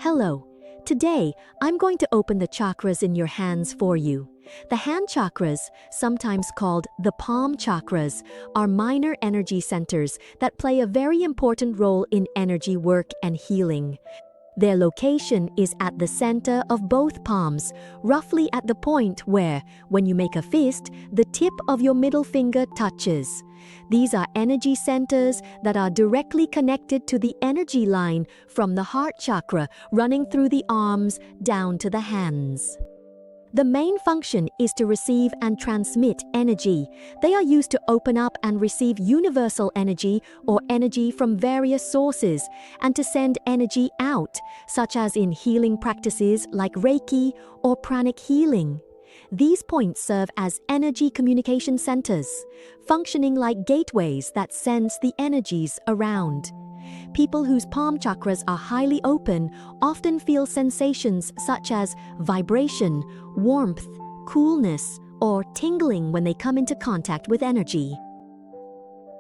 Hello. Today, I'm going to open the chakras in your hands for you. The hand chakras, sometimes called the palm chakras, are minor energy centers that play a very important role in energy work and healing. Their location is at the center of both palms, roughly at the point where, when you make a fist, the tip of your middle finger touches. These are energy centers that are directly connected to the energy line from the heart chakra running through the arms down to the hands. The main function is to receive and transmit energy. They are used to open up and receive universal energy or energy from various sources, and to send energy out, such as in healing practices like Reiki or pranic healing. These points serve as energy communication centers, functioning like gateways that sense the energies around. People whose palm chakras are highly open often feel sensations such as vibration, warmth, coolness, or tingling when they come into contact with energy.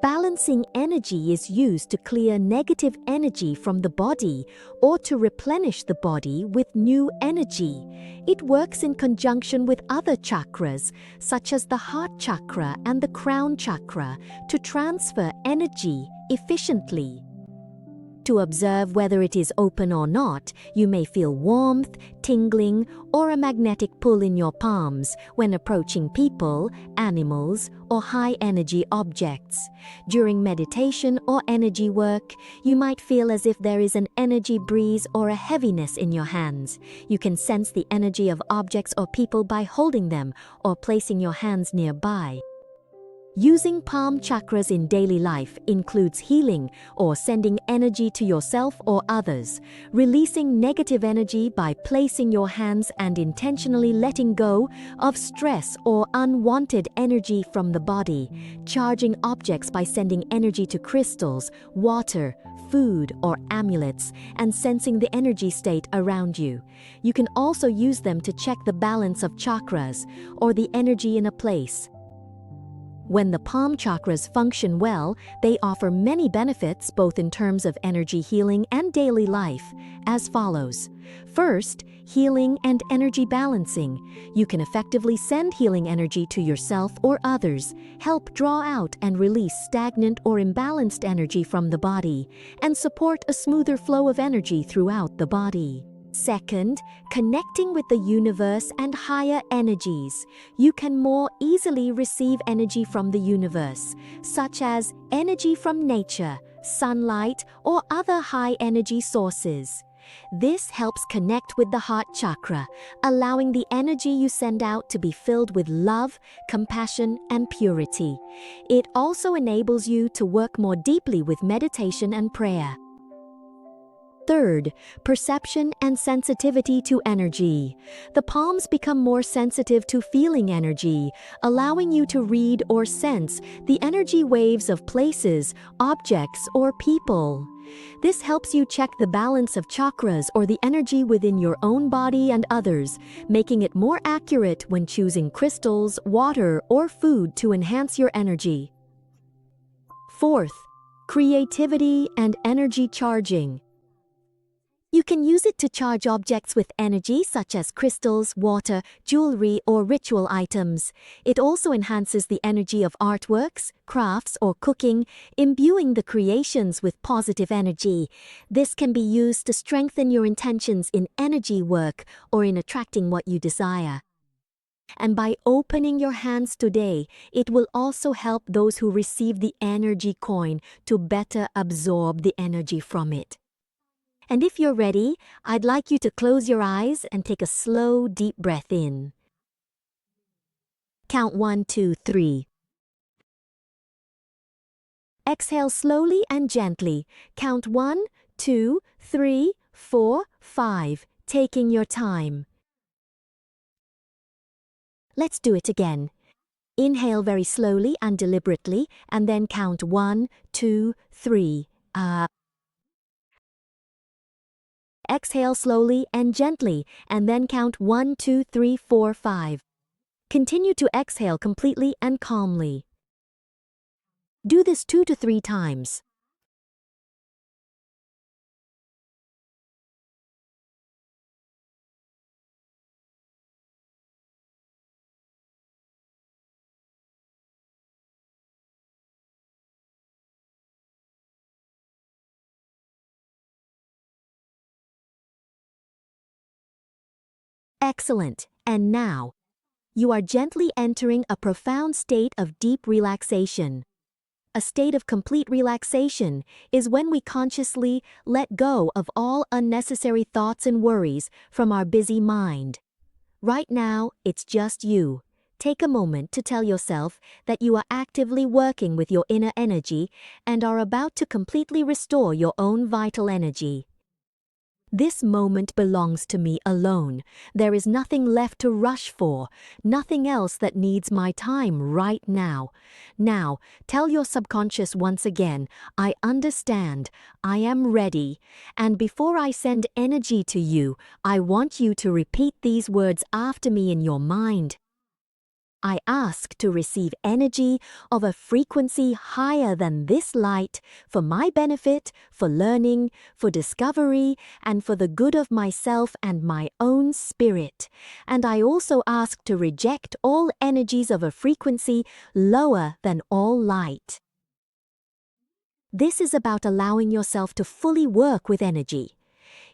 Balancing energy is used to clear negative energy from the body or to replenish the body with new energy. It works in conjunction with other chakras, such as the heart chakra and the crown chakra, to transfer energy efficiently. To observe whether it is open or not, you may feel warmth, tingling, or a magnetic pull in your palms when approaching people, animals, or high-energy objects. During meditation or energy work, you might feel as if there is an energy breeze or a heaviness in your hands. You can sense the energy of objects or people by holding them or placing your hands nearby. Using palm chakras in daily life includes healing or sending energy to yourself or others, releasing negative energy by placing your hands and intentionally letting go of stress or unwanted energy from the body, charging objects by sending energy to crystals, water, food, or amulets, and sensing the energy state around you. You can also use them to check the balance of chakras or the energy in a place. When the palm chakras function well, they offer many benefits both in terms of energy healing and daily life, as follows. First, healing and energy balancing. You can effectively send healing energy to yourself or others, help draw out and release stagnant or imbalanced energy from the body, and support a smoother flow of energy throughout the body. Second, connecting with the universe and higher energies. You can more easily receive energy from the universe, such as energy from nature, sunlight, or other high-energy sources. This helps connect with the heart chakra, allowing the energy you send out to be filled with love, compassion, and purity. It also enables you to work more deeply with meditation and prayer. Third, perception and sensitivity to energy. The palms become more sensitive to feeling energy, allowing you to read or sense the energy waves of places, objects, or people. This helps you check the balance of chakras or the energy within your own body and others, making it more accurate when choosing crystals, water, or food to enhance your energy. Fourth, creativity and energy charging. You can use it to charge objects with energy such as crystals, water, jewelry, or ritual items. It also enhances the energy of artworks, crafts, or cooking, imbuing the creations with positive energy. This can be used to strengthen your intentions in energy work or in attracting what you desire. And by opening your hands today, it will also help those who receive the energy coin to better absorb the energy from it. And if you're ready, I'd like you to close your eyes and take a slow, deep breath in. Count 1, 2, 3. Exhale slowly and gently. Count 1, 2, 3, 4, 5, taking your time. Let's do it again. Inhale very slowly and deliberately, and then count 1, 2, 3. Exhale slowly and gently, and then count 1, 2, 3, 4, 5. Continue to exhale completely and calmly. Do this 2 to 3 times. Excellent. And now, you are gently entering a profound state of deep relaxation. A state of complete relaxation is when we consciously let go of all unnecessary thoughts and worries from our busy mind. Right now, it's just you. Take a moment to tell yourself that you are actively working with your inner energy and are about to completely restore your own vital energy. This moment belongs to me alone. There is nothing left to rush for, nothing else that needs my time right now. Now, tell your subconscious once again, I understand, I am ready. And before I send energy to you, I want you to repeat these words after me in your mind. I ask to receive energy of a frequency higher than this light for my benefit, for learning, for discovery, and for the good of myself and my own spirit. And I also ask to reject all energies of a frequency lower than all light. This is about allowing yourself to fully work with energy.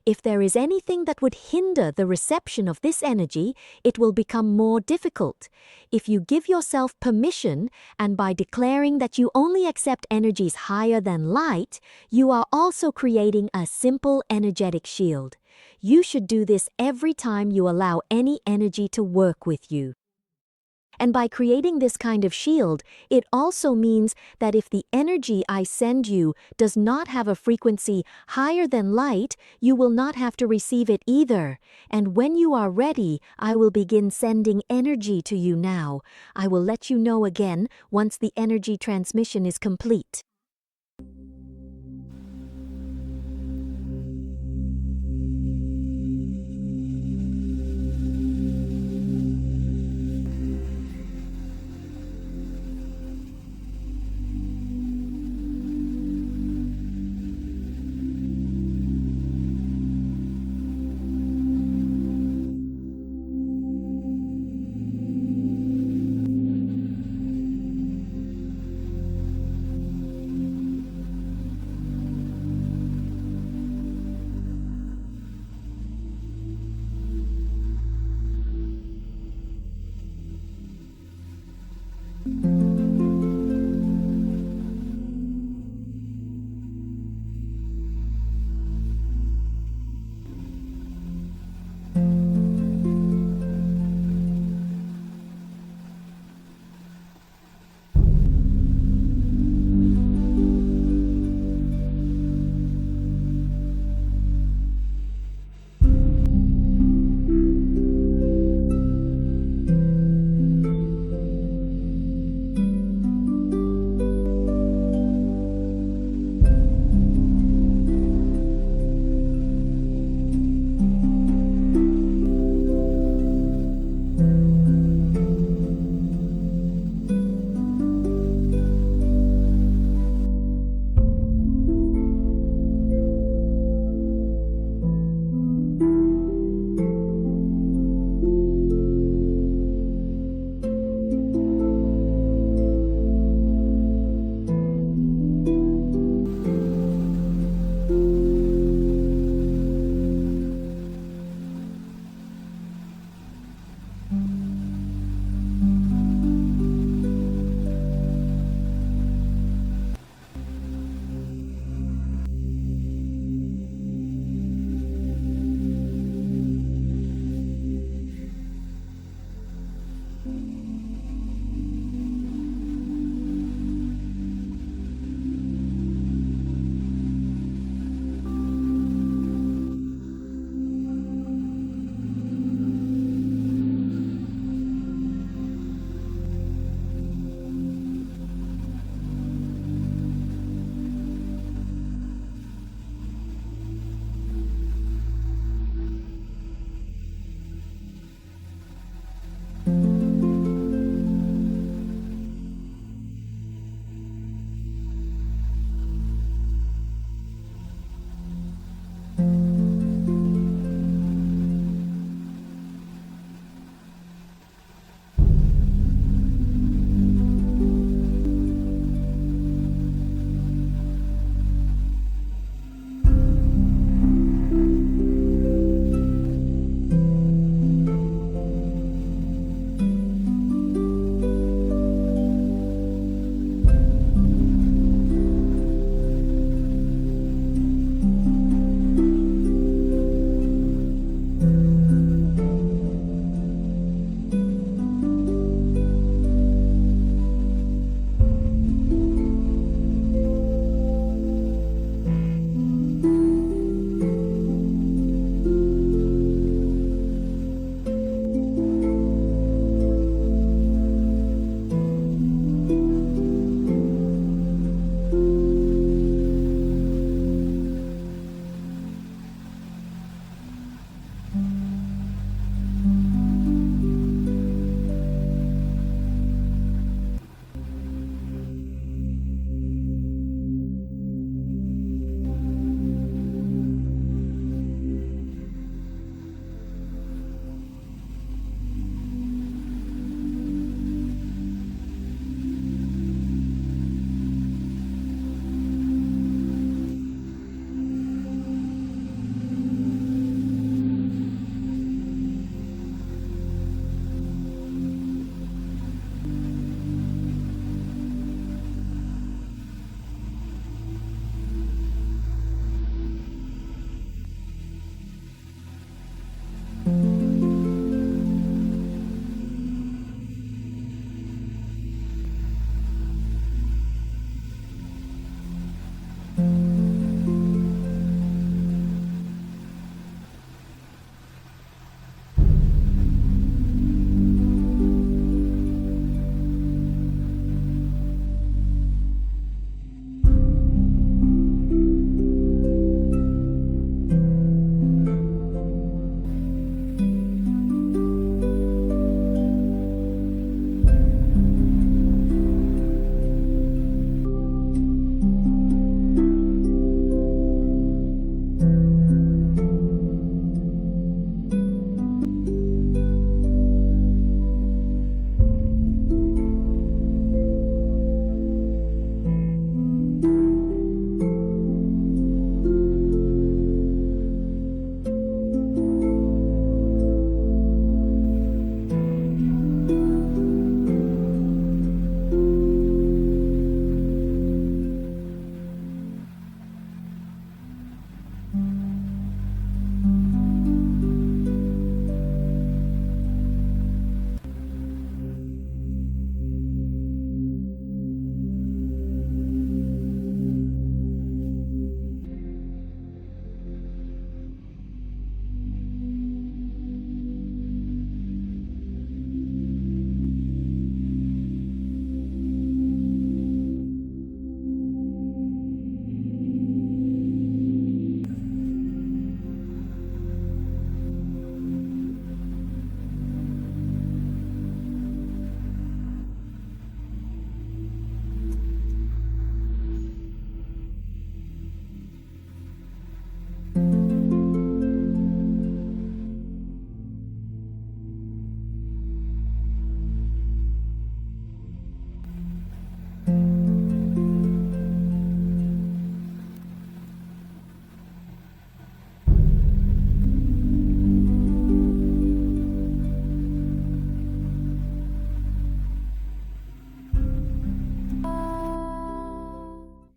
If there is anything that would hinder the reception of this energy, it will become more difficult. If you give yourself permission, and by declaring that you only accept energies higher than light, you are also creating a simple energetic shield. You should do this every time you allow any energy to work with you. And by creating this kind of shield, it also means that if the energy I send you does not have a frequency higher than light, you will not have to receive it either. And when you are ready, I will begin sending energy to you now. I will let you know again once the energy transmission is complete.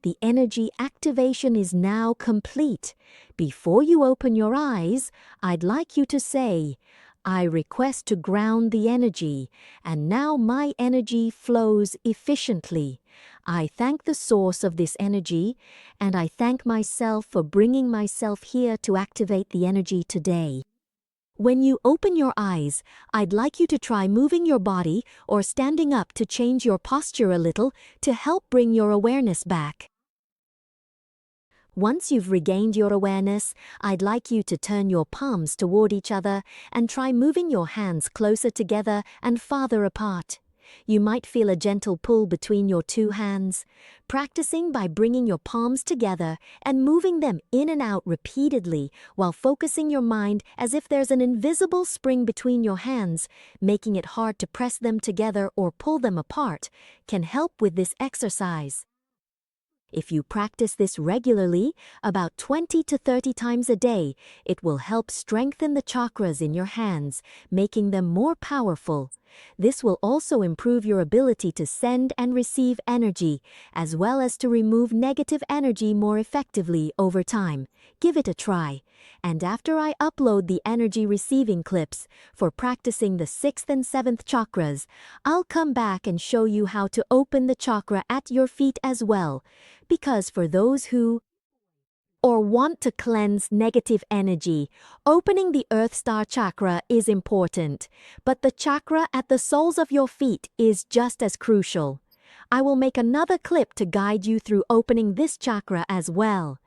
The energy activation is now complete. Before you open your eyes, I'd like you to say, I request to ground the energy, and now my energy flows efficiently. I thank the source of this energy, and I thank myself for bringing myself here to activate the energy today. When you open your eyes, I'd like you to try moving your body or standing up to change your posture a little to help bring your awareness back. Once you've regained your awareness, I'd like you to turn your palms toward each other and try moving your hands closer together and farther apart. You might feel a gentle pull between your two hands. Practicing by bringing your palms together and moving them in and out repeatedly while focusing your mind as if there's an invisible spring between your hands, making it hard to press them together or pull them apart, can help with this exercise. If you practice this regularly, about 20 to 30 times a day, it will help strengthen the chakras in your hands, making them more powerful. This will also improve your ability to send and receive energy, as well as to remove negative energy more effectively over time. Give it a try. And after I upload the energy receiving clips for practicing the 6th and 7th chakras, I'll come back and show you how to open the chakra at your feet as well. Because for those who want to cleanse negative energy, opening the Earth Star chakra is important, but the chakra at the soles of your feet is just as crucial. I will make another clip to guide you through opening this chakra as well.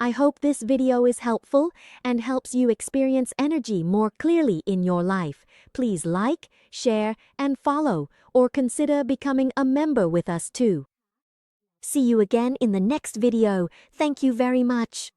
I hope this video is helpful and helps you experience energy more clearly in your life. Please like, share, and follow, or consider becoming a member with us too. See you again in the next video. Thank you very much.